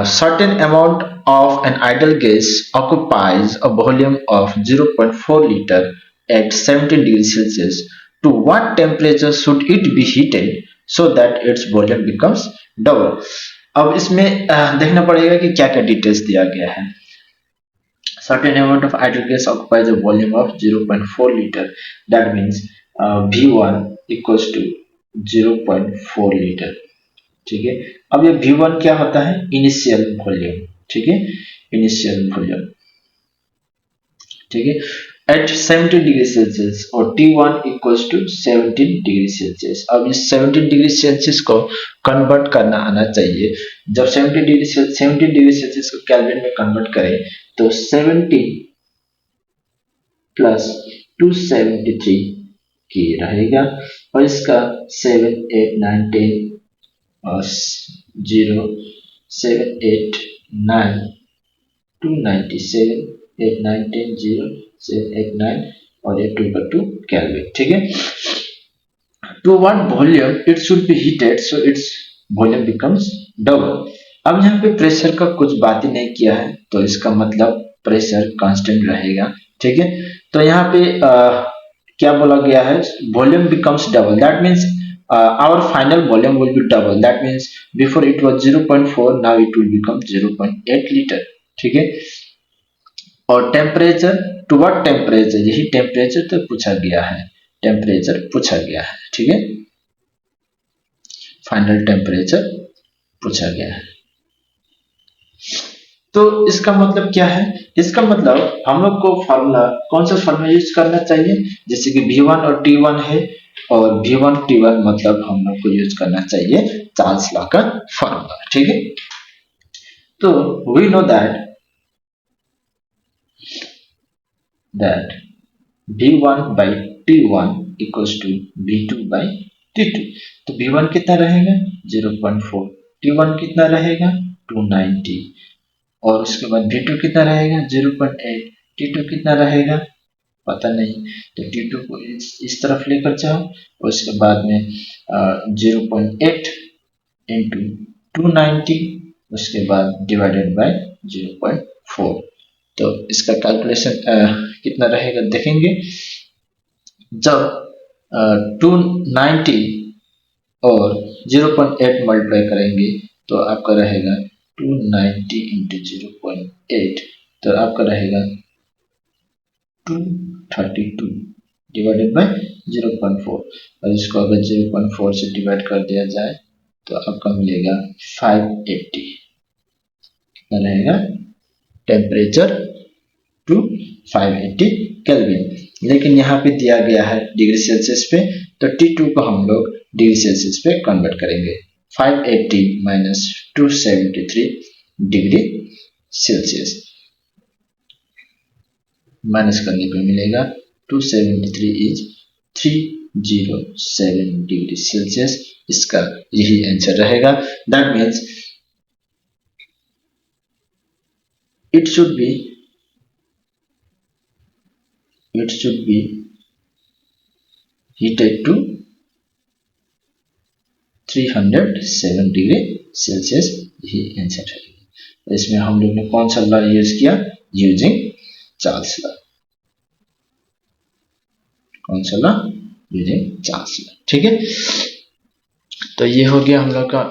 certain amount of an ideal gas occupies a volume of 0.4 liter at 17 degrees Celsius. To what temperature should it be heated so that its volume becomes double? अब इसमें देखना पड़ेगा कि क्या क्या details दिया गया है. Certain amount of ideal gas occupies a volume of 0.4 liter. That means V1 equals to 0.4 liter. ठीक है. अब ये V1 क्या होता है? Initial volume. ठीक है, इनिशियल वॉल्यूम. ठीक है, एट 17 डिग्री सेल्सियस और T1 equals to 17 degree Celsius. अब इस 17 डिग्री सेल्सियस को कन्वर्ट करना आना चाहिए. जब 17 डिग्री सेल्सियस को केल्विन में कन्वर्ट करें तो 17 प्लस 273 की रहेगा और इसका 7 8 9 10 और 0 7 8 9 297 8 9 10 0 7 8 9 और ये 2/2 केल्विन. ठीक है. To what volume it should be heated so its volume becomes double. अब यहाँ पे प्रेशर का कुछ बात ही नहीं किया है तो इसका मतलब प्रेशर कांस्टेंट रहेगा. ठीक है. तो यहाँ पे क्या बोला गया है? Volume becomes double. That means our final volume will be double. That means before it was 0.4, now it will become 0.8 liter. ठीक है. और टेम्परेचर, टू व्हाट टेम्परेचर, यही टेम्परेचर तो पूछा गया है. टेम्परेचर पूछा गया है. ठीक है, फाइनल टेम्परेचर पूछा गया है. तो इसका मतलब क्या है? इसका मतलब हम लोग को फार्मूला, कौन सा फार्मूला यूज करना चाहिए? जैसे कि V1 और T1 है और V1 T1 मतलब हम लोग को यूज करना चाहिए चार्ल्स लॉ का फार्मूला. ठीक है. तो we know that V1 by T1 equals to V2 by T2. तो V1 कितना रहेगा? 0.4. T1 कितना रहेगा? 290. और उसके बाद V2 कितना रहेगा? 0.8. T2 कितना रहेगा? पता नहीं. तो T2 को इस तरफ लेकर जाओ और उसके बाद में 0.8 इंटू 290 उसके बाद डिवाइडेड बाय 0.4. तो इसका कैलकुलेशन कितना रहेगा देखेंगे. जब 290 और 0.8 मल्टीप्लाई करेंगे तो आपका रहेगा 290 इंटू 0.8 तो आपका रहेगा 232 डिवाइडेड बाय 0.4. और इसको अगर 0.4 से डिवाइड कर दिया जाए तो आपका मिलेगा 580. कितना रहेगा? Temperature to 580 kelvin. लेकिन यहाँ पे दिया गया है डिग्री सेल्सियस पे तो T2 को हम लोग डिग्री सेल्सियस पे कन्वर्ट करेंगे. 580 माइनस 273 डिग्री सेल्सियस माइनस करने पे मिलेगा 273 इज 307 डिग्री सेल्सियस. इसका यही आंसर रहेगा. That means it should be heated to 307 degree Celsius. यही आंसर है. इसमें हम लोग ने कौन सा लॉ यूज किया? Using Charles law. कौन सा लॉ? Using Charles law. ठीक है. तो ये हो गया हम लोग का